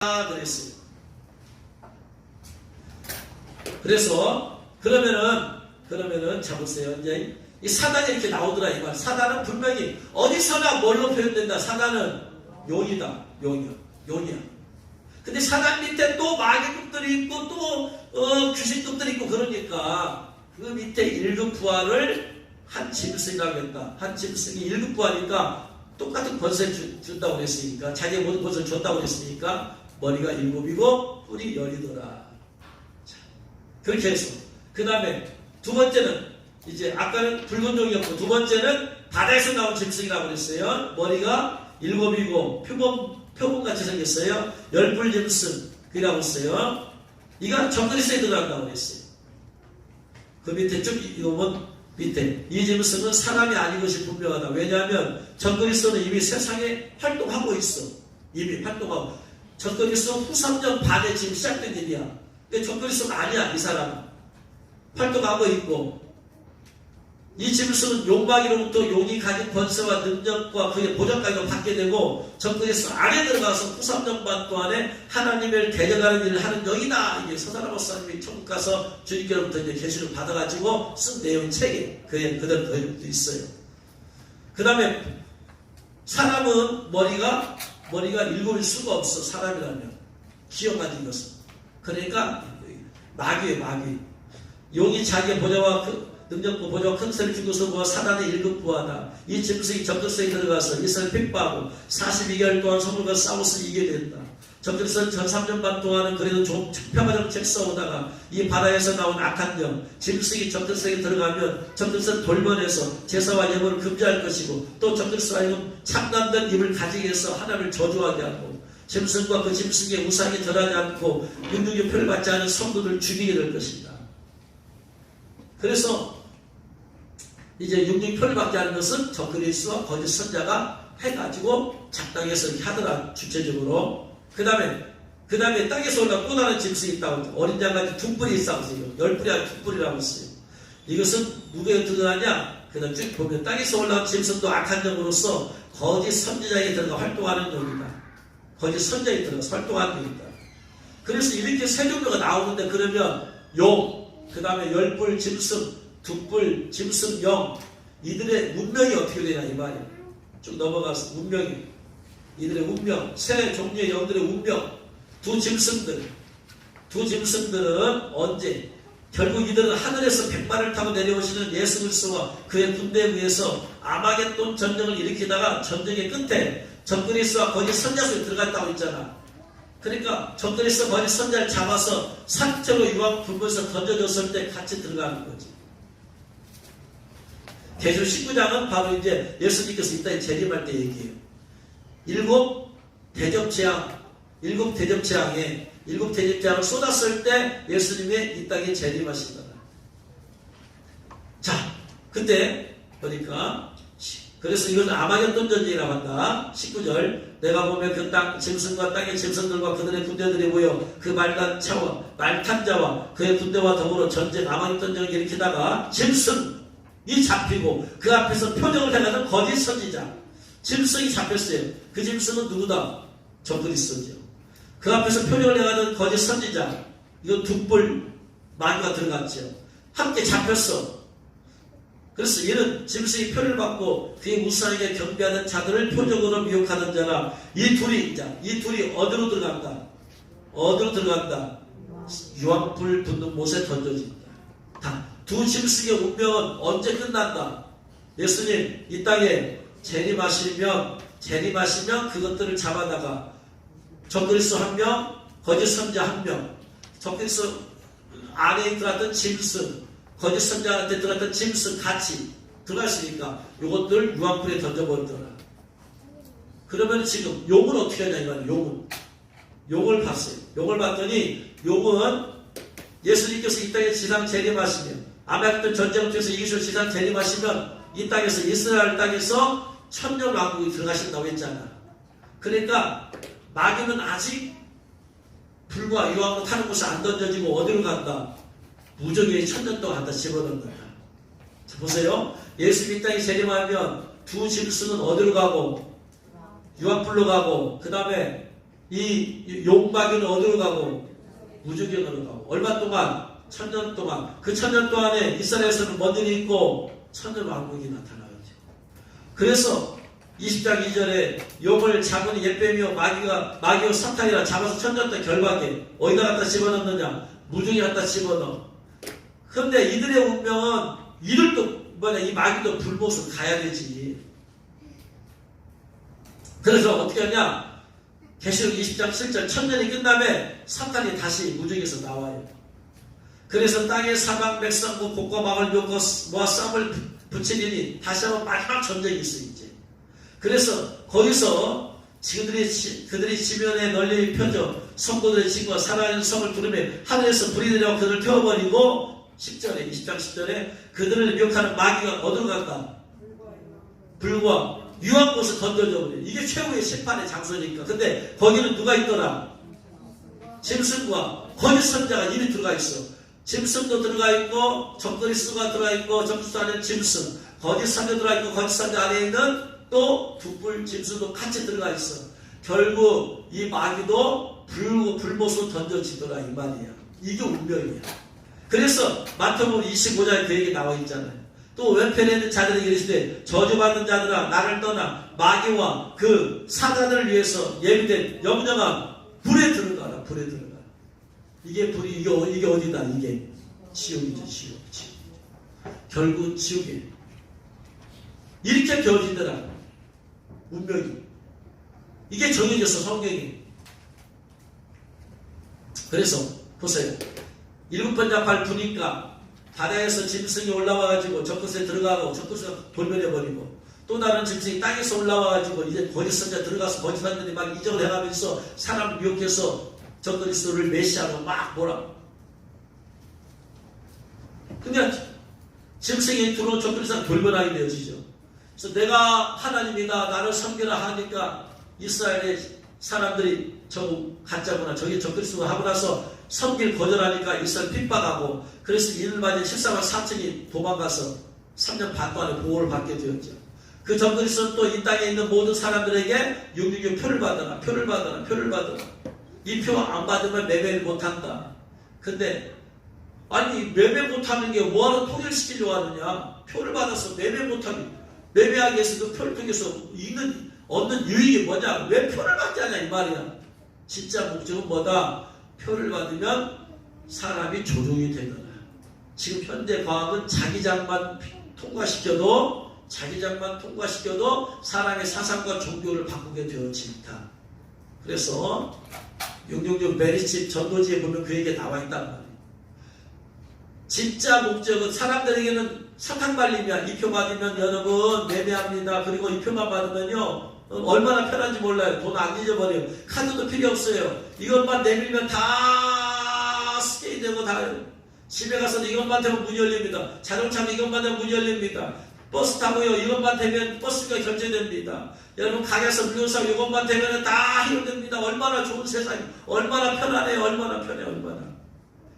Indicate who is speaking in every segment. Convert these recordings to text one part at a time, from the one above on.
Speaker 1: 그랬어요. 그래서 그러면은 잡으세요. 이제 이 사단이 이렇게 나오더라 이 말. 사단은 분명히 어디서나 뭘로 표현된다. 사단은 용이다. 용이야. 근데 사단 밑에 또 마귀급들이 있고 또 귀신급들이 있고 그러니까 그 밑에 1급 부하를 한 짐승이라고 했다. 한 짐승이 1급 부하니까 똑같은 권세 준다고 그랬으니까 자기의 모든 것을 줬다고 그랬으니까 머리가 7이고 뿔이 10이더라. 자, 그렇게 해서 그 다음에 두 번째는 이제 아까는 붉은 종이었고 두 번째는 바다에서 나온 짐승이라고 그랬어요. 머리가 7이고 표범같이 생겼어요. 10뿔 짐승이라고 했어요. 이가 정그리스에 들어간다고 그랬어요. 그 밑에 쭉 이거면 밑에 이 짐승은 사람이 아닌 것이 분명하다. 왜냐하면 정그리스는 이미 세상에 활동하고 있어. 이미 활동하고 정그리스 후 3년 반에 지금 시작된 일이야. 근데 정그리스는 아니야. 이 사람은 활동하고 있고 이 짐승은 용마귀로부터 용이 가진 권세와 능력과 그의 보장까지도 받게 되고 정그리스 안에 들어가서 후 3년 반 동안에 하나님을 대적하는 일을 하는 영이다. 이게 서다라 목사님이 천국 가서 주님께로부터 이제 계시를 받아가지고 쓴 내용 책에 그대로 더 있어요. 그 다음에 사람은 머리가 7일 수가 없어. 사람이라면 기억 가진 것은. 그러니까 마귀예요. 마귀. 용이 자기의 보좌와 능력과 보좌와 큰 세를 주고서 뭐 사단의 1급 부하다. 이 짐승이 적그리스도에 들어가서 이스라엘 핍박하고 42개월 동안 서물과 싸워서 이기게 된다. 적그리스도는 전 3년 반 동안은 그래도 좀 평화 정책 싸우다가 이 바다에서 나온 악한 영 짐승이 적그리스도에 들어가면 적그리스도는 돌변해서 제사와 예물을 금지할 것이고 또 적그리스도가 하여금 참남된 입을 가지게 해서 하나님을 저주하게 하고 짐승과 그 짐승의 우상이 절하지 않고 윤중의 표를 받지 않은 성도들을 죽이게 될 것입니다. 그래서 이제 육중표를 받게 하는 것은 적그리스도와 거짓 선자가 해가지고 작당해서 이렇게 하더라. 주체적으로. 그 다음에 땅에서 올라온 또 다른 짐승이 있다고. 어린 양같이 두 뿔이 있다고 했어요. 10뿔이 아니라 두 뿔이라고 했어요. 이것은 누구에 드러나냐? 그 다음 쭉 보면 땅에서 올라온 짐승도 악한 영으로서 거짓 선지자에게 들어가 활동하는 영이다. 거짓 선자에 들어가서 활동하는 영이다. 그래서 이렇게 세 종류가 나오는데 그러면 용, 그 다음에 10뿔 짐승, 2뿔 짐승 영, 이들의 운명이 어떻게 되냐 이 말이에요. 쭉 넘어가서 운명이, 이들의 운명, 세 종류의 영들의 운명, 두 짐승들은 언제? 결국 이들은 하늘에서 백마를 타고 내려오시는 예수 그리스도와 그의 군대에 의해서 아마겟돈 전쟁을 일으키다가 전쟁의 끝에 적그리스도와 거짓 선자 속에 들어갔다고 했잖아. 그러니까 적그리스도 거짓 선자를 잡아서 산채로 유황 불면서 던져줬을 때 같이 들어가는 거지. 계시록 19장은 바로 이제 예수님께서 이따 재림할 때 얘기해요. 일곱 대접재앙을 쏟았을 때 예수님의 이 땅에 재림하신다. 자, 그때 보니까 그래서 이것은 아마겟돈 전쟁이라고 한다. 19절 내가 보면 그 땅 짐승과 땅의 짐승들과 그들의 군대들이 모여 그 말탄 자와 그의 군대와 더불어 전쟁 아마겟돈 전쟁을 일으키다가 짐승이 잡히고 그 앞에서 표적을 행하는 거짓 선지자 짐승이 잡혔어요. 그 짐승은 누구다? 적그리스도죠. 그 앞에서 표적을 행하는 거짓 선지자 이거 두 뿔 마귀가 들어갔죠. 함께 잡혔어. 그래서 이는 짐승이 표를 받고 그의 우상에게 경배하는 자들을 표적으로 미혹하는 자라. 이 둘이 어디로 들어간다? 유황불 붙는 못에 던져진다. 두 짐승의 운명은 언제 끝난다? 예수님 이 땅에 재림하시면 그것들을 잡아다가 적그리스도 한 명, 거짓 선자 한 명, 적그리스도 안에 들어갔던 짐승, 거짓 선자한테 들어갔던 짐승 같이 들어갔으니까 이것들 유황불에 던져버리더라. 그러면 지금 용은 어떻게 하냐 이거는 용을 봤어요. 용을 봤더니 용은 예수님께서 이 땅에 지상 재림하시면 아마겟돈 전쟁을 통해서 이기셔서 지상 재림하시면 이 땅에서 이스라엘 땅에서 천년 왕국이 들어가신다고 했잖아. 그러니까 마귀는 아직 불과 유황으로 타는 곳에 안 던져지고 어디로 간다? 무적의 천년 동안 갖다 집어넣는다. 자, 보세요. 예수님 이 땅에 재림하면 두 짐승은 어디로 가고? 유황불로 가고, 그 다음에 이 용마귀는 어디로 가고 무저갱으로 가고 얼마 동안 천년 동안 그 천년 동안에 이스라엘에서는 뭔 일이 있고 천년 왕국이 나타나죠. 그래서 20장 2절에 용을 잡으니 옛뱀이요 마귀요 사탄이라 잡아서 천년 동안 결박해 어디다 갖다 집어넣느냐 무저갱에 갖다 집어넣어. 그런데 이들의 운명은 이들도 이 마귀도 불못으로 가야 되지. 그래서 어떻게 하냐 계시록 20장 7절 천년이 끝나면 사탄이 다시 무저갱에서 나와요. 그래서 땅의 사방 백성과 곡과 막을 모아 쌈을 붙이니 다시 한번 마지막 전쟁이 있어 이제. 그래서 거기서 그들이 지면에 널리 펴져 성도들의 친구와 살아있는 성을 부르며 하늘에서 불이 내려 그들을 태워버리고 10절에 20장 10절에 그들을 미혹하는 마귀가 어디로 갈까? 불과 유한 곳에 던져져 버려. 이게 최후의 심판의 장소니까. 근데 거기는 누가 있더라? 짐승과 거짓 선자가 이미 들어가 있어. 짐승도 들어가 있고 적그리스도가 들어가 있고 적그리스도 안에 짐승, 거짓 선자 들어가 있고 거짓 선자 안에 있는 또 두뿔 짐승도 같이 들어가 있어. 결국 이 마귀도 불못으로 던져지더라 이 말이야. 이게 운명이야. 그래서 마태복음 25장에 그 얘기 나와 있잖아요. 또 왼편에 있는 자들에게 이르시되 저주받은 자들아 나를 떠나 마귀와 그 사단을 위해서 예비된 영영한 불에 들어가라. 불에 들어가라. 이게 불이 이게 어디다? 이게 지옥이죠. 지옥. 결국 지옥에 이렇게 되어지더라. 운명이. 이게 정해졌어 성경이. 그래서 보세요. 7번 약발 부니까 바다에서 짐승이 올라와가지고 적그릇에 들어가고 적그릇에 돌변해버리고 또 다른 짐승이 땅에서 올라와가지고 이제 거짓 선자 들어가서 거짓 선자들이 막 이적을 해가면서 사람을 미혹해서 적그리스도를 메시아로 막 뭐라. 근데 짐승이 들어온 적그리스도가 돌변하게 되어지죠. 그래서 내가 하나님이다 나를 섬기라 하니까 이스라엘의 사람들이 저 가짜구나 저게 적그리스도가 하고 나서 섬길 거절하니까 이스라엘 핍박하고 그래서 이를 맞은 14만 4천이 도망가서 3년 반 동안에 보호를 받게 되었죠. 그 적그리스도는 또 이 땅에 있는 모든 사람들에게 666 표를 받아라. 이 표 안 받으면 매매를 못한다. 근데 아니 매매 못하는 게 뭐하러 통일시키려고 하느냐. 표를 받아서 매매 못하게 매매하기 위해서 그 표를 통해서 얻는 유익이 뭐냐. 왜 표를 받지 않냐 이 말이야. 진짜 목적은 뭐다. 표를 받으면 사람이 조종이 되더라. 지금 현대 과학은 자기장만 통과시켜도 사람의 사상과 종교를 바꾸게 되어진다. 그래서 666 메리집 전도지에 보면 그 얘기가 나와 있단 말이에요. 진짜 목적은 사람들에게는 사탕발림이야. 이 표 받으면 여러분 매매합니다. 그리고 이 표만 받으면요 얼마나 편한지 몰라요. 돈 안 잊어버려요. 카드도 필요 없어요. 이것만 내밀면 다 스캔이 되고 다 집에 가서 이것만 되면 문이 열립니다. 자동차는 이것만 되면 문이 열립니다. 버스 타고요. 이것만 되면 버스가 결제됩니다. 여러분 가게에서 물건 사고 이것만 되면 다 해결됩니다. 얼마나 좋은 세상이 얼마나 편하네요. 얼마나.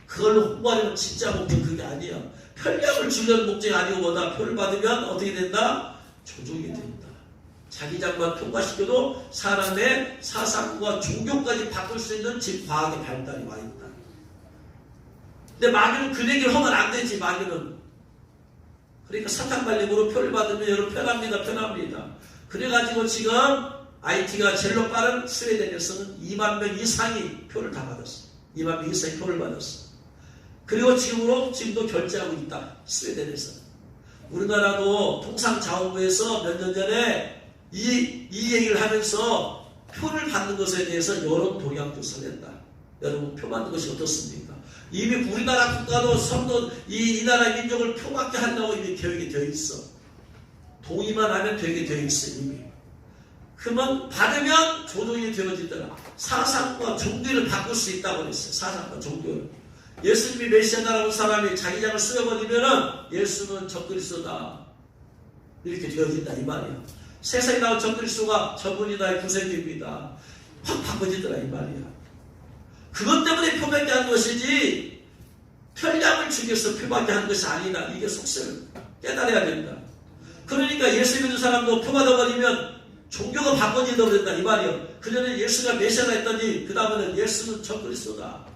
Speaker 1: 그걸로 홍보하려면 진짜 목적 그게 아니야. 편리함을 주려는 목적이 아니고 뭐다. 표를 받으면 어떻게 된다? 조종이 된다. 자기장만 통과시켜도 사람의 사상과 종교까지 바꿀 수 있는 과학의 발달이 와 있다. 근데 마귀는 그 얘기를 하면 안 되지. 마귀는. 그러니까 사탕발림으로 표를 받으면 여러분 편합니다. 그래가지고 지금 IT가 제일로 빠른 스웨덴에서는 2만 명 이상이 표를 다 받았어. 2만 명 이상이 표를 받았어. 그리고 지금도 결제하고 있다. 스웨덴에서. 우리나라도 통상자원부에서 몇 년 전에 이 얘기를 하면서 표를 받는 것에 대해서 여론 동향조사를 했다. 여러분 표 받는 것이 어떻습니까? 이미 우리나라 국가도 성도 이 나라 민족을 표 받게 한다고 이미 계획이 되어 있어. 동의만 하면 되게 되어 있어 이미. 그러면 받으면 조종이 되어지더라. 사상과 종교를 바꿀 수 있다고 그랬어요. 사상과 종교를. 예수님이 메시아다라고 사람이 자기장을 쓰여버리면은 예수는 적그리스도다. 이렇게 되어진다 이 말이야. 세상에 나온 적그리스도가 저분이 나의 구세주입니다. 확 바꿔지더라 이 말이야. 그것 때문에 표밖에 하는 것이지 편리함을 주기 위해서 표밖에 하는 것이 아니다. 이게 속셈을 깨달아야 된다. 그러니까 예수 믿는 사람도 표 받아버리면 종교가 바꿔진다고 그랬다 이 말이요. 그전에 예수가 메시아가 했더니 그 다음에는 예수는 적그리스도다.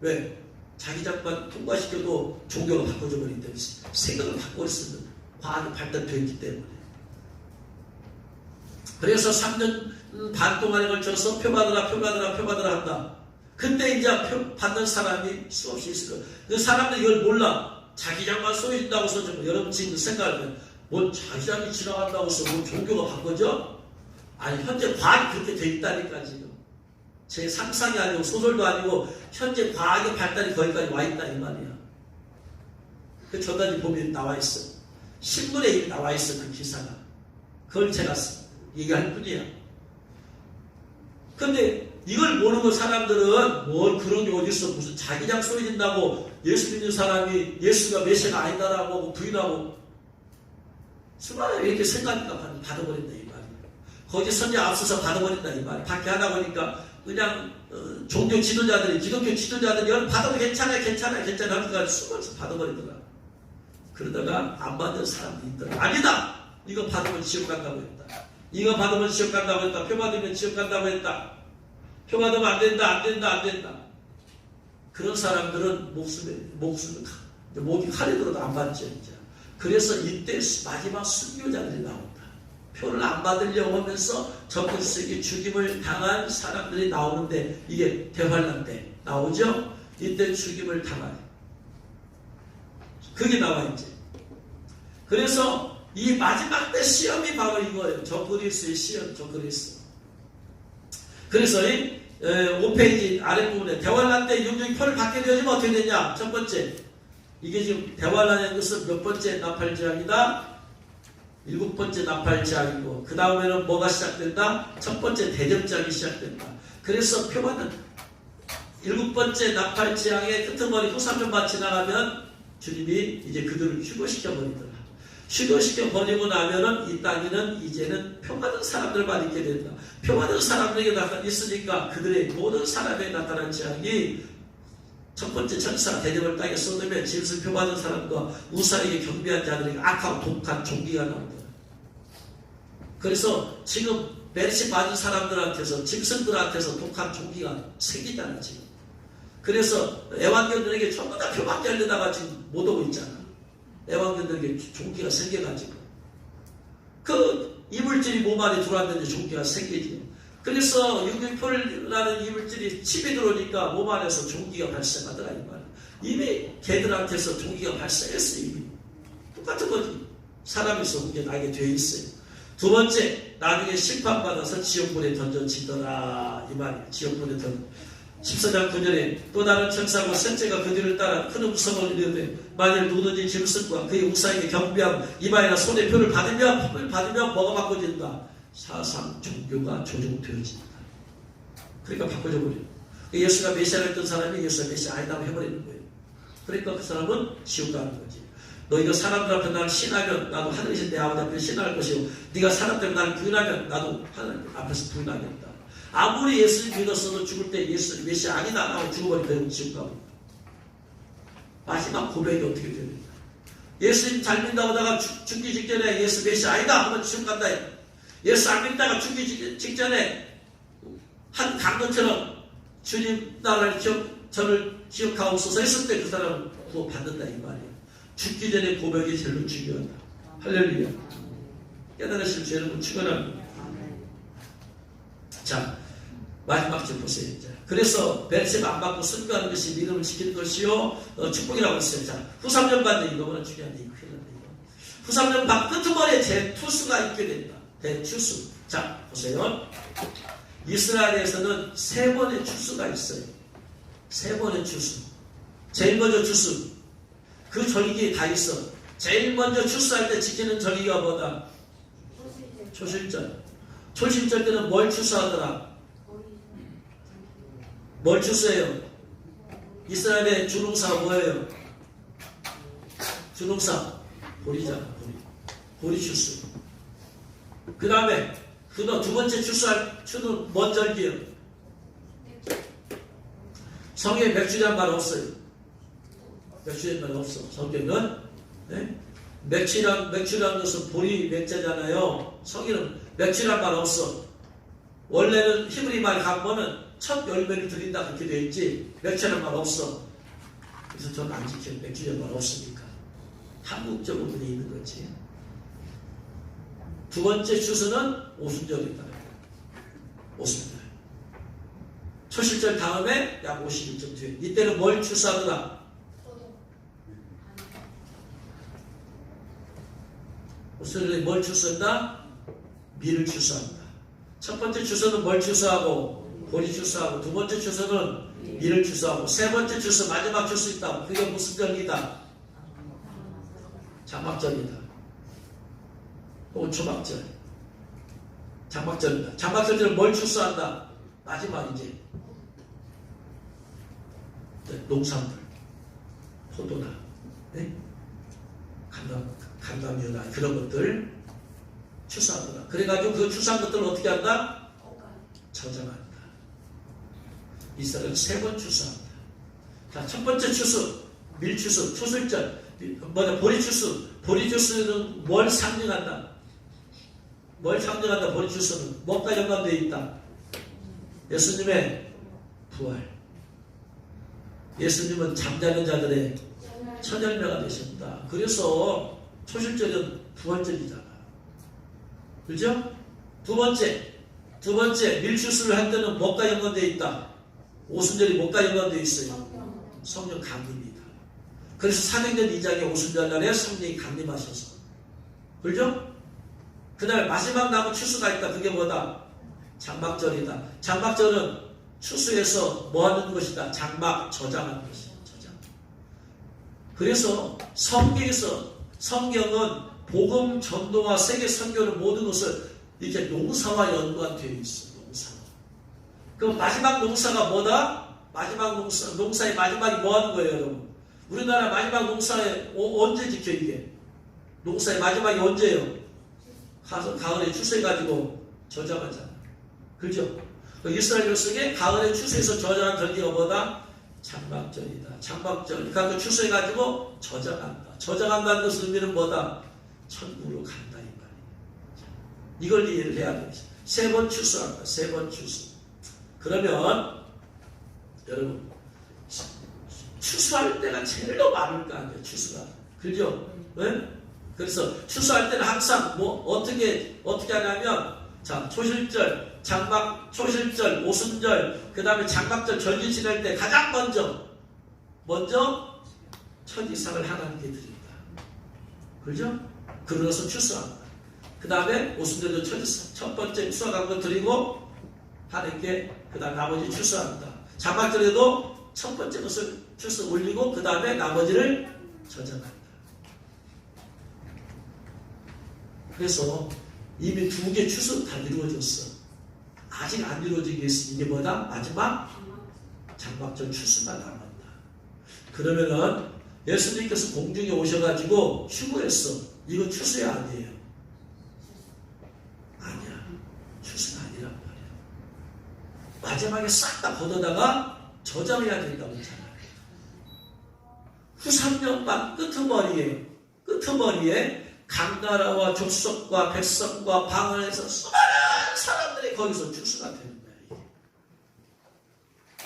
Speaker 1: 왜? 자기 장만 통과시켜도 종교가 바꿔져 버리기 때문에 생각을 바꿔버렸으면 과학이 발달되어 있기 때문에. 그래서 3년 반 동안에 걸쳐서 표 받으라 한다. 그때 이제 표 받는 사람이 수없이 있어요. 그 사람들이 이걸 몰라. 자기장만 쏘여진다고 해서 여러분 지금 생각하면 뭐 자기장이 지나간다고 해서 뭐 종교가 바꿔져? 아니 현재 과학이 그렇게 돼 있다니까 지금. 제 상상이 아니고 소설도 아니고 현재 과학의 발달이 거기까지 와 있다 이 말이야. 그 전단지 보면 나와 있어. 신문에 이미 나와 있어 그 기사가. 그걸 제가 얘기할 뿐이야. 근데 이걸 모르고 사람들은 뭘 그런 게 어딨어 무슨 자기장 쏘여진다고 예수 믿는 사람이 예수가 메시아가 아니다라고 부인하고 수많은 이렇게 생각하니까 받아버린다 이 말이야. 거기 선제 앞서서 받아버린다 이 말이야. 밖에 하다 보니까 그냥 종교 지도자들이 기독교 지도자들이 받아도 괜찮아 하니까 수많아서 받아버리더라. 그러다가 안 받는 사람도 있더라. 아니다. 이거 받으면 지옥 간다고 했다. 이거 받으면 지옥 간다고 했다. 표 받으면 지옥 간다고 했다. 표 받으면 안 된다. 그런 사람들은 목이 칼에 들어도 안 받죠. 이제. 그래서 이때 마지막 순교자들이 나온다. 표를 안 받으려고 하면서 적그리스도에게 죽임을 당한 사람들이 나오는데 이게 대환란 때 나오죠. 이때 죽임을 당한 그게 나와 있지. 그래서 이 마지막 때 시험이 바로 이거예요. 적그리스도의 시험, 적그리스도. 그래서 이 5페이지 아랫부분에 대환란 때 영적인 표를 받게 되어지면 어떻게 되냐? 첫 번째, 이게 지금 대환란의 것은 몇 번째 나팔제약이다? 7번째 나팔제약이고 그 다음에는 뭐가 시작된다? 첫 번째 대접제약이 시작된다. 그래서 표받은 7번째 나팔제약의 끄트머리 후삼년만 지나가면 주님이 이제 그들을 휴거시켜 버리더라. 휴거시켜 버리고 나면은 이 땅에는 이제는 표받은 사람들만 있게 된다. 표받은 사람들에게 있으니까 그들의 모든 사람에 나타난 제약이 첫 번째 천사 대접을 땅에 쏟으면 짐승 표받은 사람과 우사에게 경배한 자들에게 악하고 독한 종기가 나온다. 그래서 지금 메르시 맞은 사람들한테서 짐승들한테서 독한 종기가 생기잖아 지금. 그래서 애완견들에게 전부 다 표밖에 하려다가 지금 못 오고 있잖아. 애완견들에게 종기가 생겨가지고 그 이물질이 몸 안에 들어왔는데 종기가 생기지. 그래서 유기표라는 이물질이 침이 들어오니까 몸 안에서 종기가 발생하더라 이 말. 이미 개들한테서 종기가 발생했어 이미. 똑같은 거지. 사람에서 그게 나게 되어 있어요. 두 번째, 나중에 심판받아서 지옥불에 던져지더라 이 말이에요. 지옥불에 던져. 14장 9절에 또 다른 천사가 셋째가 그 뒤를 따라 큰 음성을 이르되 만일 누구든지 짐승과 그의 우사에게 경배하고 이마에나 손에 표를 받으면 뭐가 바꿔진다? 사상 종교가 조종되어진다. 그러니까 바꿔져 버려요. 예수가 메시아를 했던 사람이 예수가 메시아 아니다고 해버리는 거예요. 그러니까 그 사람은 지옥 가는 거지. 너희가 사람들 앞에 나를 신하면 나도 하늘이신 내 아버지 앞에 신할 것이고 네가 사람 때문에 나를 부인하면 나도 하나님 앞에서 부인하겠다. 아무리 예수님 믿었어도 죽을 때 예수 메시아 아니다 하고 죽어버리면 지옥 가고. 마지막 고백이 어떻게 됩니까? 예수님 잘 믿다고 하다가 죽기 직전에 예수 메시아 아니다 하면 지옥 간다. 예수 안 믿다가 죽기 직전에 한 강도처럼 주님 나를 저를 기억하옵소서 했을 때 그 사람은 구원 받는다 이 말이에요. 죽기 전에 고백이 제일 중요하다. 할렐루야. 깨달으실 수 여러분 축원합니다. 자, 마지막 줄 보세요. 자, 그래서 베르세바 안 받고 순교하는 것이 믿음을 지키는 것이요 축복이라고 했어요. 자, 후 3년 반대 이거보다 중요한데 이거 큰일 났네 이거. 후 3년 반 끄트머리에 대투수가 있게 된다. 대추수. 자, 보세요. 이스라엘에서는 3번의 추수가 있어요. 3번의 추수. 제일 먼저 추수. 그 절기 다 있어. 제일 먼저 추수할 때 지키는 절기가 뭐다? 초실절. 초실절 때는 뭘 추수하더라? 뭘 추수해요? 이스라엘의 주농사가 뭐예요? 주농사. 보리잖아, 보리. 보리 추수. 그 다음에 두 번째 추수할 추는 뭔 절기예요? 성경에 맥주란 말 없어요. 맥주란 말 없어. 성경은 네? 맥주란 것은 보리 맥자잖아요. 성경은 며칠이란 말 없어. 원래는 히브리 말 가보면은 첫 열매를 드린다 그렇게 되어 있지 며칠이란 말 없어. 그래서 저는 안 지켜요. 며칠이란 말 없으니까. 한국적으로 되어 있는 거지. 두 번째 추수는 오순절이다. 오순절. 초실절 다음에 약 50일쯤 뒤에. 이때는 뭘 추수하더라? 오순절에 뭘 추수한다? 밀을 추수한다. 첫 번째 추수는 뭘 추수하고? 보리 추수하고. 두 번째 추수는 밀을 추수하고. 세 번째 추수, 마지막 추수 있다. 그게 무슨 절이다? 장막절이다. 혹은 초막절. 장막절이다. 장막절은 뭘 추수한다? 마지막이지. 농산물, 포도나, 네? 감담이나 그런 것들 추수하더라. 그래가지고 그 추수한 것들을 어떻게 한다? 저장한다. 이스라엘 세 번 추수한다. 자, 첫 번째 추수, 밀추수, 초술절, 보리추수. 보리추수는 뭘 상징한다? 뭘 상징한다? 보리추수는 뭐가 연관되어 있다? 예수님의 부활. 예수님은 잠자는 자들의 첫 열매가 되신다. 그래서 초실절은 부활절이잖아. 그죠? 두 번째 밀추수를 할 때는 뭐가 연관되어 있다? 오순절이 뭐가 연관되어 있어요? 성령 강림이다. 그래서 사도행전 2장에 오순절 날에 성령이 강림하셔서, 그죠? 그 다음에 마지막 남은 추수가 있다. 그게 뭐다? 장막절이다. 장막절은 추수해서 뭐 하는 것이다? 장막 저장하는 것이다. 저장. 그래서 성경은 복음 전도와 세계 선교를 모든 것을 이렇게 농사와 연관되어 있어. 농사. 그럼 마지막 농사가 뭐다? 마지막 농사의 마지막이 뭐 하는 거예요, 여러분? 우리나라 마지막 농사에 언제 지켜 이게? 농사의 마지막이 언제예요? 가을에 추수해가지고 저장하잖아. 그죠? 이스라엘 백성의 가을에 추수해서 저장한 절기가 뭐다? 장막절이다. 장막절. 그러니까 추수해가지고 저장한다. 저장한다는 것의 의미는 뭐다? 천국으로 간다 이 말이에요. 이걸 이해를 해야 돼요. 세 번 추수한다. 세 번 추수. 그러면 여러분 추수할 때가 제일 더 많을 거 아니에요. 추수가. 그죠? 네? 그래서 추수할 때는 항상 어떻게 하냐면 자, 초실절, 초실절, 오순절, 그 다음에 장막절, 절기 지낼 때 가장 먼저 첫 이삭을 하나님께 드린다. 그죠? 그러면서 추수한다. 그 다음에 오순절도 첫 번째 추수한 거 드리고 하나님께 그 다음에 나머지 추수한다. 장막절에도 첫 번째 것을 추수 올리고 그 다음에 나머지를 저장한다. 그래서 이미 두 개 추수 다 이루어졌어. 아직 안 이루어지게 있으니 이게 뭐다? 마지막 장막절 추수가 남았다. 그러면은 예수님께서 공중에 오셔가지고 추구했어. 이거 추수야 아니에요? 아니야. 추수가 아니란 말이야. 마지막에 싹 다 걷어다가 저장해야 된다고 했잖아. 후 3년만 끄트머리에 강나라와 족속과 백성과 방언에서 수많은 사람들이 거기서 추수가 되는 거야.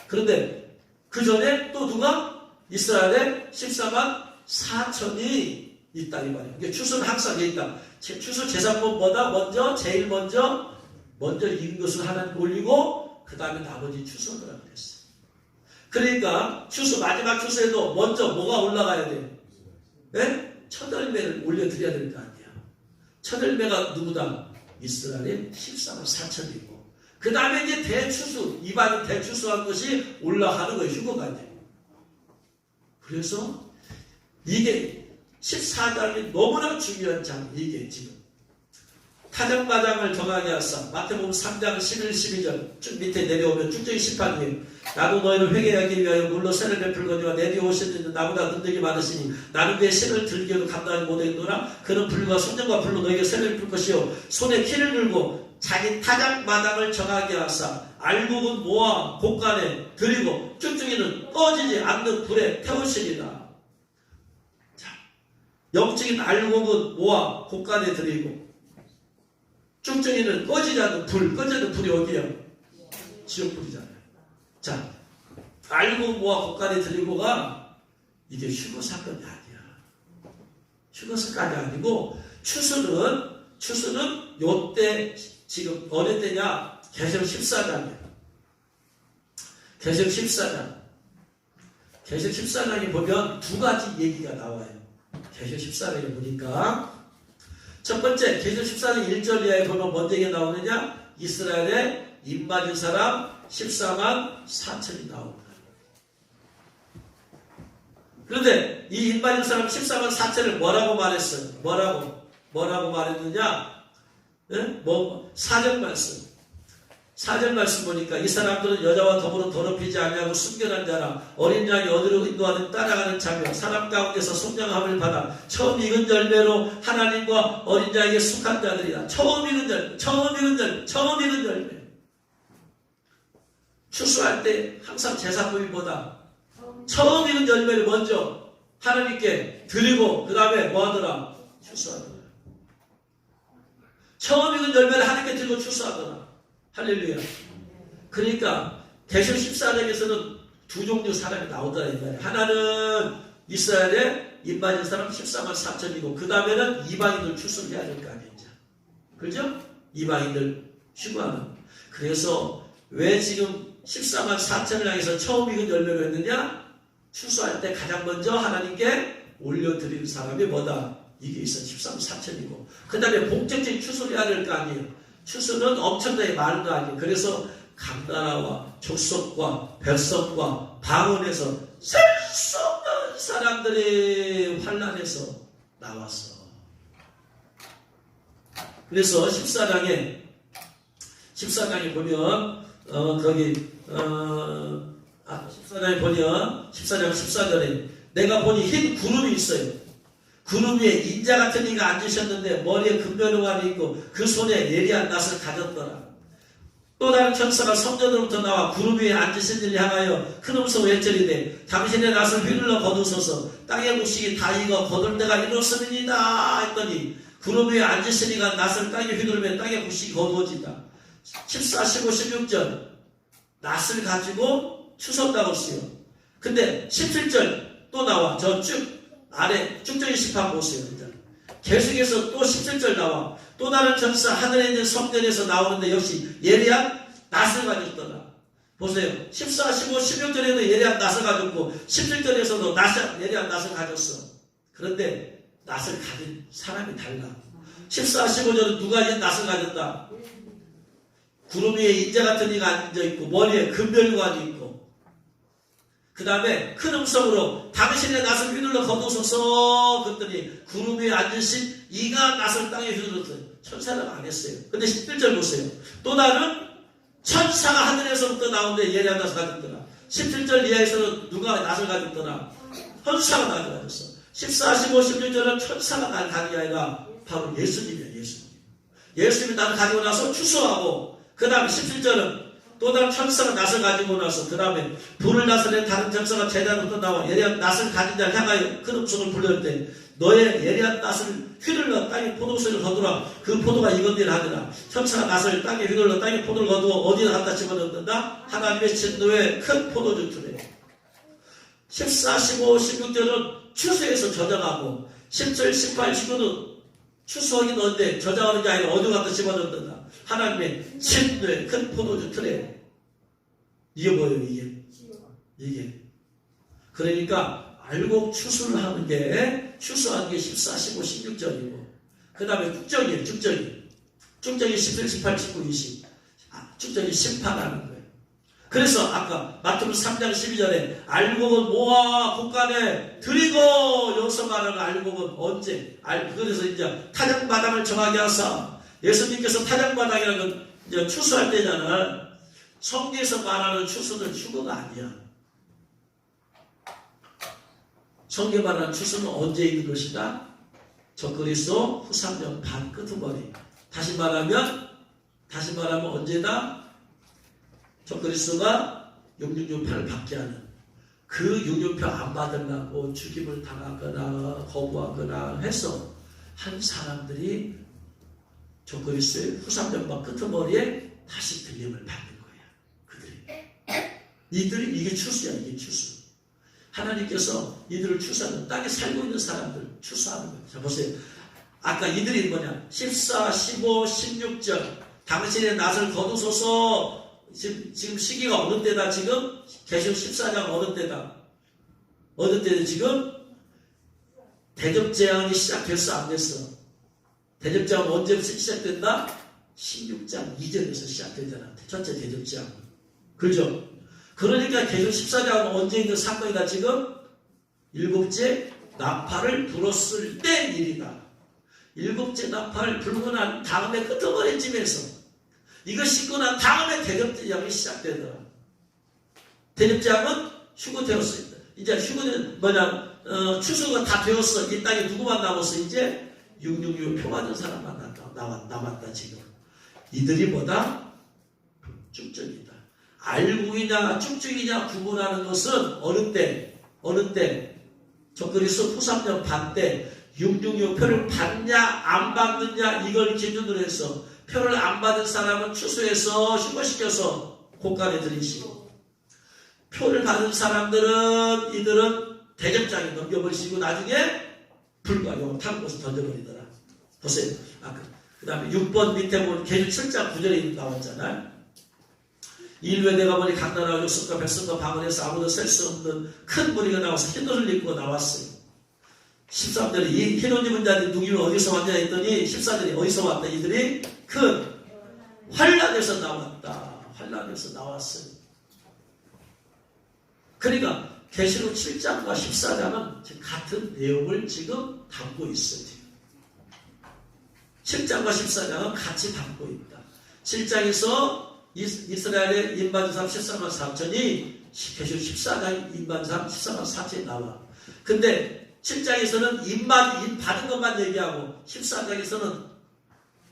Speaker 1: 그런데 그 전에 또 누가? 이스라엘에 14만 4천이 있다 이 말이에요. 그러니까 추수는 항상 있다. 추수 제사법 뭐다? 제일 먼저 익은 것을 하나님 올리고 그 다음에 나머지 추수하라고 그랬어. 그러니까 마지막 추수에도 먼저 뭐가 올라가야 돼? 네? 첫 열매를 올려드려야 될 거 아니야. 첫 열매가 누구다? 이스라엘의 14만 4천이고 그 다음에 이제 대추수, 이방인 대추수한 것이 올라가는 거예요. 휴거가 이제. 그래서 이게 14장이 너무나 중요한 장, 이게 지금 타작마당을 정하게 하사 마태복음 3장 11, 12절 쭉 밑에 내려오면 쭉쭉이 심판이에요. 나도 너희를 회개하기 위하여 물로 세를 베풀거니와 내 뒤에 오시는 나보다 능력이 많으시니 나는 그의 세를 들기도 감당하지 못하겠노라. 그는 불과 손전과 불로 너희에게 세를 베풀 것이요 손에 키를 들고 자기 타작마당을 정하게 하사 알곡은 모아 곳간에 들이고 쭉쭉이는 꺼지지 않는 불에 태우시리라. 자, 영적인 알곡은 모아 곳간에 들이고 쭉정이는 꺼지지 않는 불, 꺼지는 불이 어디예요? 지옥불이잖아요. 자, 알고 뭐와 곡간에 들리고가 이게 휴거 사건이 아니야. 휴거 사건이 아니고 추수는 요때 지금 어느 때냐? 계시록 14장이에요. 계시록 14장. 계시록 14장에 보면 두 가지 얘기가 나와요. 계시록 14장에 보니까 첫 번째 계시록 14장 1절 이하에 보면 뭔 얘기가 나오느냐? 이스라엘에 입 맞은 사람 14만 4천이 나옵니다. 그런데 이 입 맞은 사람 14만 4천을 뭐라고 말했어요? 뭐라고 말했느냐? 네? 4절 말씀. 4절 말씀 보니까 이 사람들은 여자와 더불어 더럽히지 아니하고 순결한 자라 어린 양이 어디로 인도하든 따라가는 자며 사람 가운데서 속량함을 받아 처음 익은 열매로 하나님과 어린 양에게 속한 자들이라. 처음 익은 열매. 추수할 때 항상 제사법이보다 처음 익은 열매를 먼저 하나님께 드리고 그 다음에 뭐하더라? 추수하더라. 처음 익은 열매를 하나님께 드리고 추수하더라. 할렐루야. 그러니까 계시록 14장에서는 두 종류 사람이 나오더라 이 말이야. 하나는 이스라엘에 입 맞은 사람 14만 4천이고 그 다음에는 이방인들 추수를 해야 될 거 아니야. 그렇죠? 이방인들 휴가는. 그래서 왜 지금 14만 4천을 향해서 처음 익은 열매로 했느냐? 추수할 때 가장 먼저 하나님께 올려드리는 사람이 뭐다? 이게 있어. 14만 4천이고 그 다음에 본격적인 추수를 해야 될 거 아니에요. 추수는 엄청나게 많은 거 아니에요. 그래서 각 나라와 족속과 백성과 방언에서 셀 수 없는 사람들이 환란해서 나왔어. 그래서 14장에 보면 14장에 보면 14장 14절에 내가 보니 흰 구름이 있어요. 구름 위에 인자 같은 이가 앉으셨는데 머리에 금면류관이 있고 그 손에 예리한 낫을 가졌더라. 또 다른 천사가 성전으로부터 나와 구름 위에 앉으신 이를 향하여 큰 음성으로 외치리되 당신의 낫을 휘둘러 거두소서 땅의 곡식이 다 익어 거둘 때가 이뤘음이니이다 했더니 구름 위에 앉으신 이가 낫을 땅에 휘두르면 땅의 곡식이 거두어진다. 14, 15, 16절 낫을 가지고 추섰다고 했어요. 근데 17절 또 나와. 저 쭉 아래 쭉정이 심판 보세요. 계속해서 또 17절 나와. 또 다른 천사 하늘에 있는 성전에서 나오는데 역시 예리한 낫을 가졌더라. 보세요. 14, 15, 16절에도 예리한 낫을 가졌고 17절에서도 예리한 낫을 가졌어. 그런데 낫을 가진 사람이 달라. 14, 15절은 누가 낫을 가졌다? 구름 위에 인자 같은 이가 앉아있고 머리에 금별관이 있고 그 다음에 큰 음성으로 당신의 낫을 휘둘러 거두소서 그랬더니 구름 위에 앉으신 이가 낫을 땅에 휘둘렀어요. 천사는 안 했어요. 근데 11절 보세요. 또 다른 천사가 하늘에서부터 나오는데 예리한 낫을 가졌더라. 17절 이하에서는 누가 낫을 가졌더라? 천사가 낫을 가졌어. 14, 15, 16절은 천사가 낫을 가진 게 아니라 바로 예수님이야. 예수님이 낫을 가지고 나서 추수하고 그 다음에 17절은 또 다른 천사가 낫을 가지고 나서 그 다음에 불을 나서낸 다른 천사가 제자로부터 나와 예리한 낫을 가진 자를 향하여 큰 음성을 불릴 때 너의 예리한 낫을 휘둘러 땅에 포도수를 거두라. 그 포도가 익은디를 하더라. 천사가 낫을 땅에 휘둘러 땅에 포도를 거두어 어디다 갖다 집어넣는다? 하나님의 진노의 큰 포도주 틀에. 14, 15, 16절은 추수에서 저장하고 17, 18, 19는 추수하기 넣는데 저장하는 게 아니라 어디 갖다 집어넣는다. 하나님의 진노의 큰 포도주 틀에. 이게 뭐예요? 이게 그러니까 알고 추수를 하는 게 추수하는 게 14, 15, 16절이고 그 다음에 축적이 17, 18, 19, 20 축적이 심판하는 거예요. 그래서 아까 마태복음 3장 12절에 알곡은 모아 곳간에 드리고 여기서 말하는 알곡은 언제? 그래서 이제 타작마당을 정하게 하사 예수님께서 타작마당이라는 건 이제 추수할 때잖아. 성경에서 말하는 추수는 휴거가 아니야. 성경에 말하는 추수는 언제 있는 것이다? 적그리스도 후 3년 반 끄트머리. 다시 말하면 언제다? 적그리스도가 666표를 받게 하는 그 666표 안 받으려고 죽임을 당하거나 거부하거나 해서 한 사람들이 적그리스도의 후삼년과 끄트머리에 다시 들림을 받는 거야. 이들이 이게 추수야. 이게 추수. 하나님께서 이들을 추수하는 땅에 살고 있는 사람들 추수하는 거예요. 자 보세요. 아까 이들이 뭐냐 14, 15, 16절 당신의 낯을 거두소서. 지금 시기가 어느 때다. 지금 계시록 14장 어느 때다. 어느 때는 지금 대접재앙이 시작됐어 안 됐어? 대접재앙은 언제부터 시작된다? 16장 2절에서 시작되잖아. 첫째 대접재앙. 그죠? 그러니까 계시록 14장은 언제 있는 사건이다 지금? 일곱째 나팔을 불었을 때 일이다. 일곱째 나팔을 불고 난 다음에 끄트머리쯤에서 이거 씻고 난 다음에 대접재앙이 시작되더라. 대접재앙은 휴거되었어. 이제 휴거는 뭐냐 추수가 다 되었어. 이 땅에 누구만 남았어? 이제 666 표 받은 사람만 남았다 지금. 이들이 뭐다? 쭉쭉이다. 알국이냐 쭉쭉이냐 구분하는 것은 어느 때 적그리스도 후삼년 반 때 666 표를 받냐 안 받느냐 이걸 기준으로 해서 표를 안 받은 사람은 추수해서 휴거시켜서 곳간에 들이시고 표를 받은 사람들은 이들은 대접장에 넘겨버리시고 나중에 불과 요 탄 곳에 던져버리더라. 보세요. 그 다음에 6번 밑에 보면 계시록 7장 9절에 나왔잖아요. 인류에 내가 보니 각 나라와 족속과 백성과 방언에서 아무도 셀 수 없는 큰 무리가 나와서 흰 옷을 입고 나왔어요. 13절에 이 흰 옷 입은 자들이 누구는 어디서 왔냐 했더니 14절에 어디서 왔다. 이들이 큰 환란에서 나왔다. 환란에서 나왔어요. 그러니까 계시록 7장과 14장은 같은 내용을 지금 담고 있어요. 7장과 14장은 같이 담고 있다. 7장에서 이스라엘의 인받은 사람 14만 4천이 계시록 14장 인받은 사람 14만 4천이 나와. 근데 7장에서는 받은 것만 얘기하고 14장에서는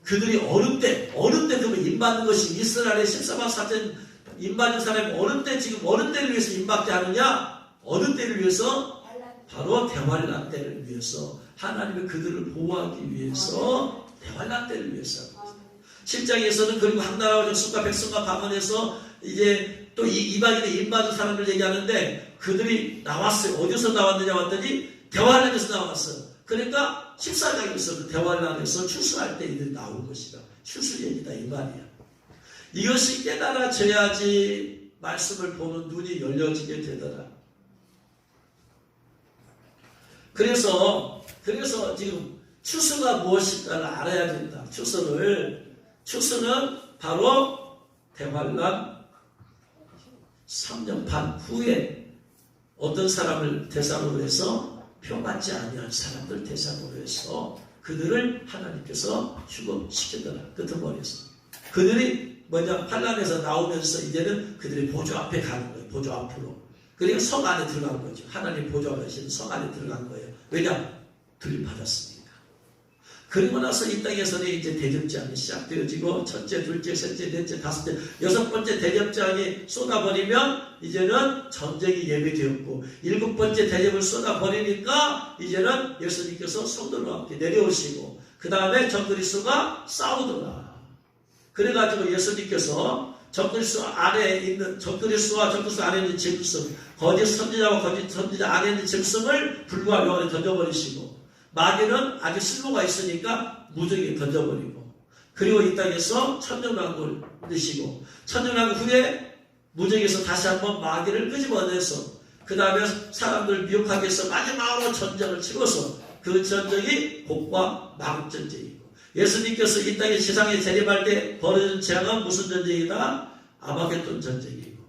Speaker 1: 그들이 어느 때 그러면 인받는 것이 이스라엘의 14만 4천 인받은 사람이 어느 때를 위해서 인받게 하느냐? 어느 때를 위해서? 바로 대환란 때를 위해서. 하나님의 그들을 보호하기 위해서 대환란 때를 위해서. 7장에서는 그리고 한 나라와 족속과 백성과 방언에서 이제 또 이방인의 인받은 사람들 얘기하는데 그들이 나왔어요. 어디서 나왔느냐 왔더니 대환란에서 나왔어요. 그러니까 14장에서 대환란에서 추수할 때 이들이 나온 것이다. 추수 얘기다 이 말이야. 이것이 깨달아져야지 말씀을 보는 눈이 열려지게 되더라. 그래서 지금 추수가 무엇인가를 알아야 된다. 추수는 바로 대환란 3년 반 후에 어떤 사람을 대상으로 해서 표 받지 아니한 사람들 대상으로 해서 그들을 하나님께서 휴거시키더라. 끄트머리에서. 그들이 환란에서 나오면서 이제는 그들이 보좌 앞에 가는 거예요. 보좌 앞으로. 그러니까 성 안에 들어간 거죠. 하나님 보좌가 계신 성 안에 들어간 거예요. 왜냐? 들림 받았으니까. 그리고 나서 이 땅에서는 이제 대접장이 시작되어지고 첫째, 둘째, 셋째, 넷째, 다섯째, 여섯 번째 대접장이 쏟아버리면 이제는 전쟁이 예비되었고 일곱 번째 대접을 쏟아버리니까 이제는 예수님께서 성도와 함께 내려오시고 그 다음에 적그리스도가 싸우더라. 그래가지고 예수님께서 적그리스도와 적그리스도 안에 있는 짐승, 거짓 선지자와 거짓 선지자 안에 있는 짐승을 불과 요한에 던져버리시고 마귀는 아직 쓸모가 있으니까 무적에 던져버리고 그리고 이 땅에서 천년왕국을 넣으시고 천년왕국 후에 무적에서 다시 한번 마귀를 끄집어내서 그 다음에 사람들 미혹하기 위해서 마지막으로 전쟁을 치고서 그 전쟁이 곡과 마국전쟁이고 예수님께서 이 땅에 세상에 재림할 때 벌어진 재앙은 무슨 전쟁이다? 아마겟돈 전쟁이고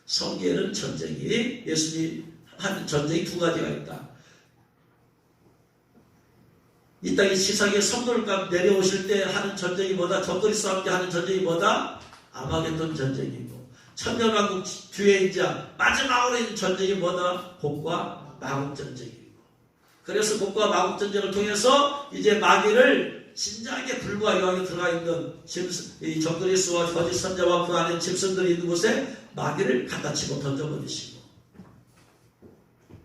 Speaker 1: 성경에는 전쟁이 예수님 한 전쟁이 두 가지가 있다. 이 땅에 세상에 성도를 내려오실 때 하는 전쟁이 뭐다? 적그리스도와 함께 하는 전쟁이 뭐다? 아마겟돈 전쟁이고 천년왕국 뒤에 이제 마지막으로 있는 전쟁이 뭐다? 곡과 마국 전쟁이고 그래서 곡과 마국 전쟁을 통해서 이제 마귀를 진작에 불과 요한에 들어가 있는 이 적그리스도와 거짓 선자와 그 안에 짐승들이 있는 곳에 마귀를 갖다 치고 던져버리시고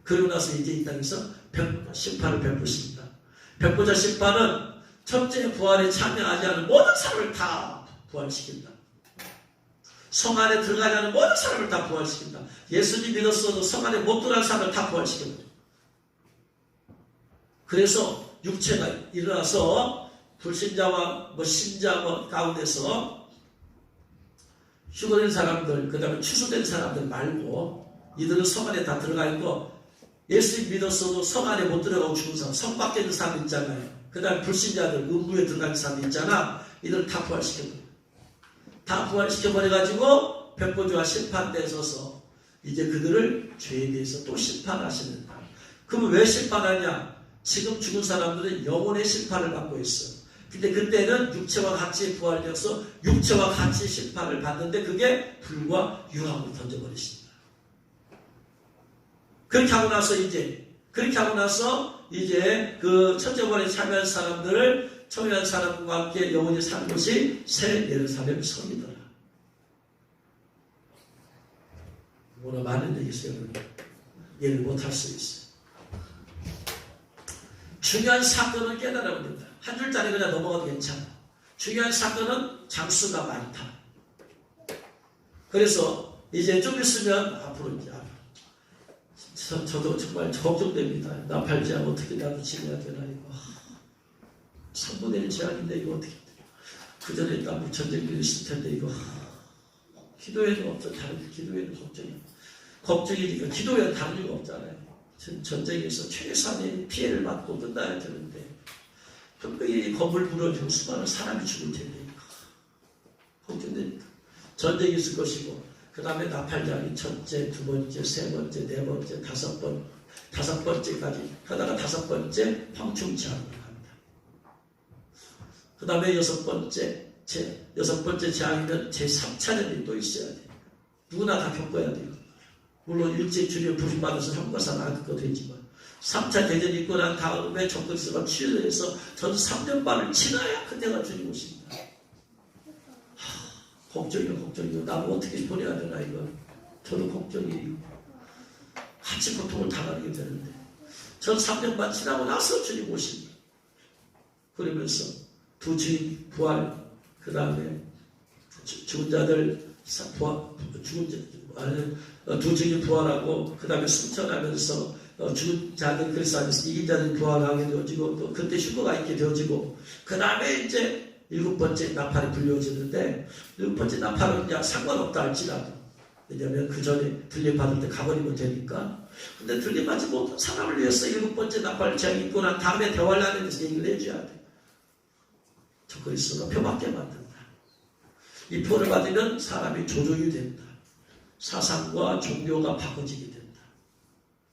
Speaker 1: 그리고 나서 이제 이 땅에서 심판을 베푸십니다. 백보자 심판은 첫째 부활에 참여하지 않은 모든 사람을 다 부활시킨다. 성 안에 들어가지 않은 모든 사람을 다 부활시킨다. 예수님 믿었어도 성 안에 못 들어간 사람을 다 부활시킨다. 그래서 육체가 일어나서 불신자와 신자 가운데서 휴거된 사람들, 그 다음에 추수된 사람들 말고 이들은 성 안에 다 들어가 있고, 예수님 믿었어도 성 안에 못 들어가고 죽은 사람, 성 밖에 있는 사람 있잖아요. 그 다음에 불신자들, 음부에 들어가는 사람 있잖아. 이들을 다 부활시켜버려. 다 부활시켜버려가지고 백보좌와 심판대에 서서 이제 그들을 죄에 대해서 또 심판하시는다. 그러면 왜 심판하냐? 지금 죽은 사람들은 영혼의 심판을 받고 있어. 근데 그때는 육체와 같이 부활되어서 육체와 같이 심판을 받는데 그게 불과 유황으로 던져버리십니다. 그렇게 하고 나서 이제 그 첫째 부활에 참여한 사람들을 참여한 사람과 함께 영원히 사는 것이 새 예루살렘 성이더라. 뭐나 많은 얘기 있어요. 이해를 못할 수 있어요. 중요한 사건을 깨달아야 된다. 한 줄짜리 그냥 넘어가도 괜찮아. 중요한 사건은 장수가 많다. 그래서 이제 좀 있으면 앞으로 이제 저도 정말 걱정됩니다. 나팔 제약 어떻게 나도 지내야 되나 이거. 3분의 1 제약인데 이거 어떻게 그 전에 남북 전쟁도 있을 텐데 이거. 기도회는 없죠. 다른 기도회는 걱정이니까 기도회는 다른 이유가 없잖아요. 전쟁에서 최소한의 피해를 받고 끝나야 되는데 분명히 건물 무너지고 수많은 사람이 죽을 텐데 걱정되니까. 전쟁이 있을 것이고 그 다음에 나팔장이 첫째, 두 번째, 세 번째, 네 번째, 다섯 번째까지 하다가 다섯 번째 황충제한을 합니다. 그 다음에 여섯 번째 재앙이면 제3차전이 또 있어야 돼요. 누구나 다 겪어야 돼요. 물론 일제 주님 부름받아서 형과사는 안 겪어도 되지만 3차 대전이 있고 난 다음에 정권수가 치료해서 전 3년 반을 지나야 그때가 주님 오십니다. 걱정이요. 나는 어떻게 보내야 되나 이거. 저도 걱정이에요. 같이 고통을 당하게 되는데 전 3년 반 지나고 나서 주님 오십니다. 그러면서 두 주인 부활, 그 다음에 죽은 자들 두 주인 부활하고 그 다음에 승천하면서 죽은 자들 그리스도 안에서 이긴 자들 부활하게 되어지고 또 그때 휴거가 있게 되어지고 그 다음에 이제 일곱 번째 나팔이 불려지는데 일곱 번째 나팔은 그냥 상관없다 할지라도 왜냐하면 그 전에 들림받을 때 가버리면 되니까. 근데 들림받지 못한 사람을 위해서 일곱 번째 나팔을 재앙이 있고 난 다음에 대환란에 대해서 얘기를 해줘야 돼. 저 그리스도가 표밖에 만든다. 이 표를 받으면 사람이 조종이 된다. 사상과 종교가 바꿔지게 된다.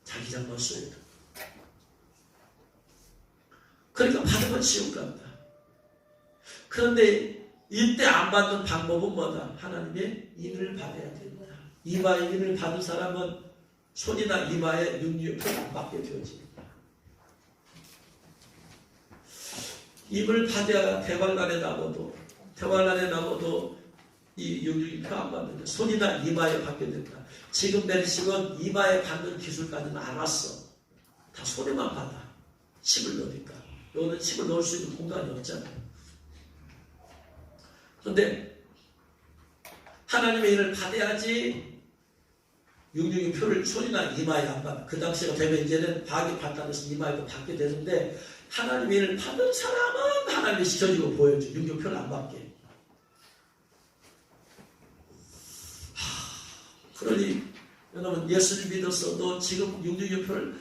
Speaker 1: 자기 장만 써야 돼. 그러니까 받으면 지옥 간다. 그런데 이때 안 받는 방법은 뭐다? 하나님의 인을 받아야 된다. 이마에 인을 받은 사람은 손이나 이마에 육류의 표를 안 받게 되어집니다. 임을 받아야 대환란에 나고도 이 육류의 표 안 받는다. 손이나 이마에 받게 된다. 지금 메르식은 이마에 받는 기술까지는 안 왔어. 다 손에만 받아. 칩을 넣으니까. 여기는 칩을 넣을 수 있는 공간이 없잖아요. 그런데 하나님의 일을 받아야지 육육의 표를 손이나 이마에 안 받아. 그 당시가 되면 이제는 박이 발달해서 이마에도 받게 되는데 하나님의 일을 받는 사람은 하나님이 지켜지고 보여줘. 육육 표를 안 받게. 그러니 여러분 예수님 믿었어도 지금 육육의 표를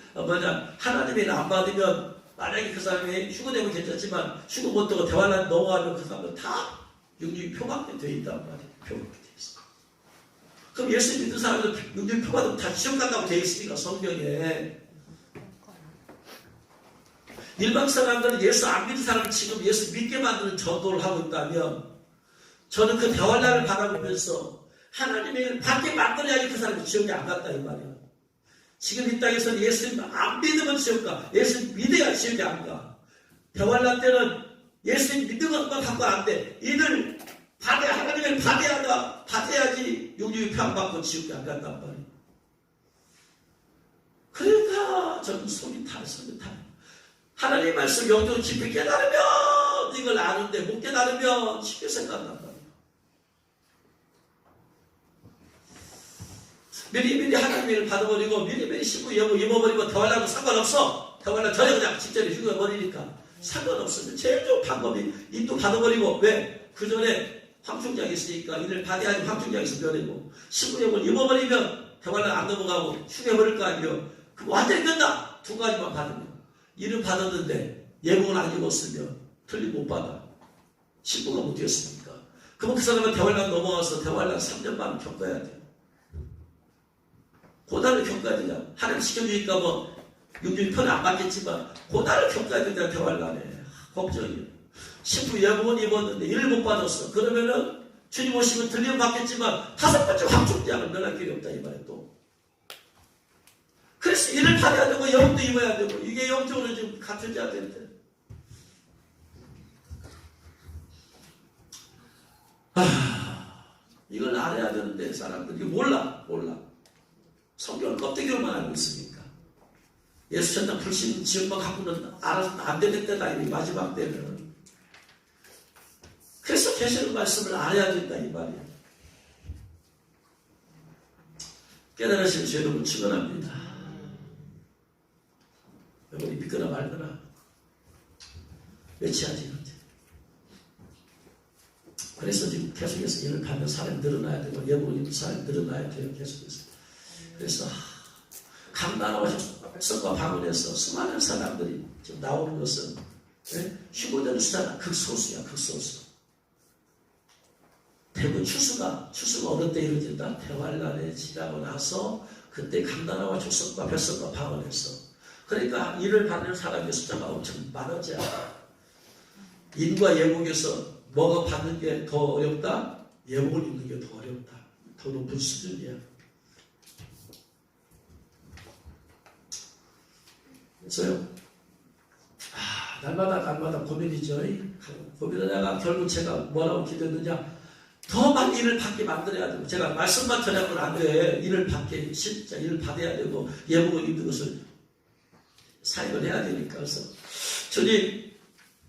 Speaker 1: 하나님의 일을 안 받으면 만약에 그 사람이 휴거되면 괜찮지만 휴거 못하고 대환란 넘어가면 그 사람은 다 육육이 표밖에 돼 있단 말이에요. 표밖에 돼 있어. 그럼 예수 믿는 사람들 육육이 표 받으면 다 지옥 간다고 돼 있으니까 성경에. 일반 사람들은 예수 안 믿는 사람을 지금 예수 믿게 만드는 전도를 하고 있다면 저는 그 대환란을 바라보면서 하나님의 일을 받게 만들어야지 그 사람이 지옥에 안 갔다 이 말이에요. 지금 이 땅에서는 예수님 안 믿으면 지옥 가. 예수 믿어야 지옥에 안 가. 대환란 때는 예수님 믿는 것만 갖고 안 돼. 이들 하나님을 받아야지 육육의 표 안 받고 지옥에 안 간단 말이에요. 그러니까 저는 속이 타요. 하나님의 말씀 영적으로 깊이 깨달으면 없는 걸 아는데 못 깨달으면 쉽게 생각한단 말이에요. 미리미리 하나님의 일을 받아버리고 미리미리 신부 여부 입어버리고 대화라도 상관없어. 대화라 전에 그냥 직전에 죽여버리니까 상관없어요. 제일 좋은 방법이 인도 받아버리고 왜? 그 전에 황충장이 있으니까 이를 받아야지 황충장에서 변해고 신부 여부를 입어버리면 대화를 안 넘어가고 죽여버릴 거 아니에요. 그럼 완전히 끝나. 두 가지만 받으면. 일은 받았는데 예복은 안 입었으면 틀림 못 받아. 신부가 못 되었으니까. 그럼 그 사람은 대활란 넘어가서 대활란 3년 반 겪어야 돼. 고난을 겪어야 되냐. 하나님 시켜주니까 뭐 육신이 편에 안 맞겠지만 고난을 겪어야 되냐. 대활란에. 걱정이에요. 신부 예복은 입었는데 일을 못 받았어. 그러면은 주님 오시면 들리면 받겠지만 5번째 황충장을 면할 길이 없다 이 말이야 또. 그래서 일을 받아야 되고 예복도 입어야 되고 이게 영적으로 지금 갖춰져야 되는데 이걸 알아야 되는데 사람들이 몰라. 성경을 껍데기로만 알고 있으니까. 예수 천당 불신 지역만 갖고는 알아서는 안 되는 때다. 이 마지막 때는. 그래서 계시록 말씀을 알아야 된다 이 말이에요. 깨달으시는 주 여러분 축원합니다. 여러분이 믿거나 말거나 외치하지 이런데. 그래서 지금 계속해서 일을 받는 사람이 늘어나야 되고 예복을 입는 사람이 늘어나야 돼요. 계속해서. 그래서 강나라와 백성과 방언에서 수많은 사람들이 지금 나오는 것은 휴고되는 숫자가 극소수야. 극소수. 대부분 추수가 어느 때 이루어진다? 대환란에 지나고 나서 그때 강나라와 족속과 뱃속과 방언에서 그러니까 일을 받는 사람의 숫자가 엄청 많아져야 인과 예복에서 뭐가 받는 게 더 어렵다? 예복을 입는 게 더 어렵다. 더 높은 수준이야. 그래서요. 날마다 고민이죠. 고민을 내가 결국 제가 뭐라고 기도했느냐. 더 많이 일을 받게 만들어야 되고 제가 말씀만 전하면 안 돼. 일을 받게 진짜 일을 받아야 되고 예복을 입는 것을 사역을 해야 되니까 그래서 주님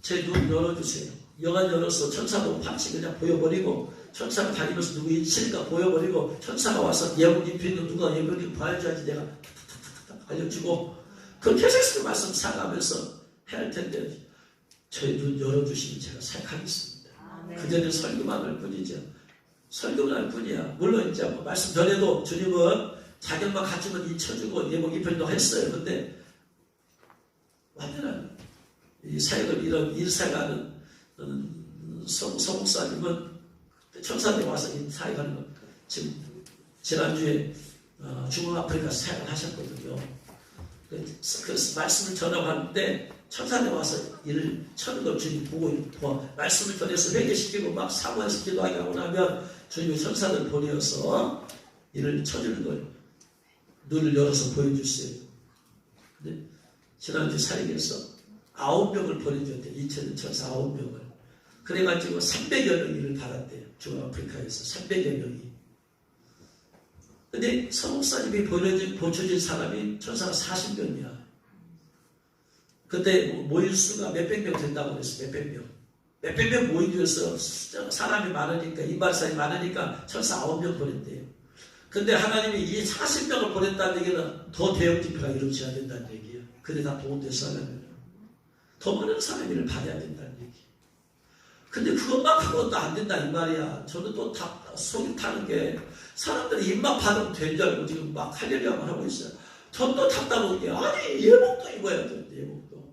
Speaker 1: 제 눈 열어주세요. 영안 열어서 천사도 같이 그냥 보여버리고 천사가 다니면서 누구 인치니까 보여버리고 천사가 와서 예복 입히는 누가 예복 입고 봐야지 내가 탁탁탁탁 알려주고 그렇게 해서 말씀 사가면서 해야 할 텐데 저희 눈 열어주시면 제가 사역하겠습니다. 그전에 설교만 할 뿐이죠. 설교만 할 뿐이야. 물론 이제 뭐 말씀 전에도 주님은 자격만 갖추면 잊혀주고 예복 입혀도 했어요. 근데 완전한 이 사역을 이런 일사가는 서목사님은 천사님 와서 이 사역하는 거 지금 지난주에 중앙아프리카 사역을 하셨거든요. 그래서 말씀을 전하는데 천사님 와서 일을 쳐는 걸 주님 보고 말씀을 전해서 회개시키고 막 사모해서 기도하게 하고 나면 주님이 천사들 보내어서 일을 쳐주는 걸 눈을 열어서 보여주세요. 근데 지난주 사역에서 9명을 보내줬대요. 2000년 천사 9명을. 그래가지고 300여 명 일을 받았대요. 중앙아프리카에서 300여 명이. 근데 서목사님이 보여준 사람이 천사가 40명이야. 그때 모일 수가 몇백 명 된다고 그랬어. 몇백 명 모이면서 사람이 많으니까 이발사이 많으니까 천사 9명 보냈대요. 근데 하나님이 이 40명을 보냈다는 얘기는 더 대형 집회가 이루어져야 된다는 얘기예요. 그래 다 도움돼서 하려면 더 많은 사람을 받아야 된다는 얘기. 근데 그것만 그것도 안 된다 이 말이야. 저는 또 속이 타는 게 사람들이 입만 받으면 된 줄 알고 지금 막 하려고 하고 있어요. 전 또 답답한 게 아니 예복도 입어야 되는데 예복도.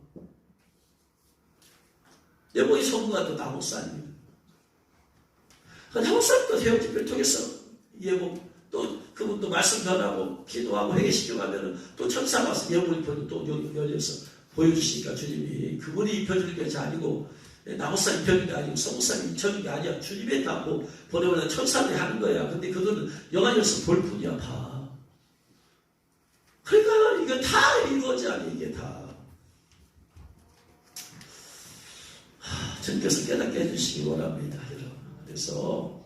Speaker 1: 예복이 성부가 또 나목사님. 나목사님도 대형집회를 통해서 예복 또 그분도 말씀 전하고 기도하고 회개시키고 하면은 또 천사가 와서 예복을 입혀도 또 열려서 보여주시니까 주님이 그분이 입혀주는 것이 아니고 나무사 입혀주는 게 아니고 성무사님 입혀주는 게 아니야. 주님이 다 보내면 천사들이 하는 거야. 근데 그거는 영안에서 볼 뿐이야. 봐. 그러니까 이게 다 이거지 아니 이게 다. 주님께서 깨닫게 해주시기 원합니다. 여러분. 그래서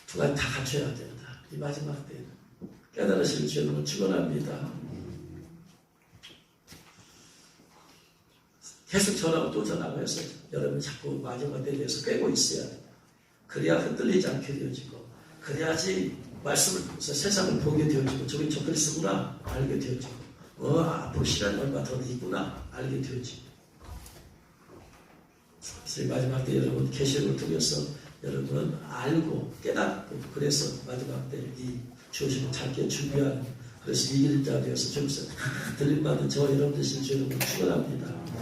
Speaker 1: 두 가지 다 갖춰야 된다. 이 마지막 때는 깨달으시는 주님을 축원합니다. 계속 전하고 또 전하고 해서 여러분 자꾸 마지막 때에 대해서 꿰고 있어야 돼요. 그래야 흔들리지 않게 되어지고, 그래야지 말씀을 통해서 세상을 보게 되어지고, 저기 저 그리스도구나 알게 되어지고, 앞으로 시간이 얼마 더 있구나 알게 되어지고. 그래서 마지막 때 여러분 계시록을 통해서 여러분은 알고 깨닫고, 그래서 마지막 때 이 주어지는 짧게 준비하는, 그래서 이길 자 되어서 좀 들림받은 저 여러분 되신 주님을 축원합니다.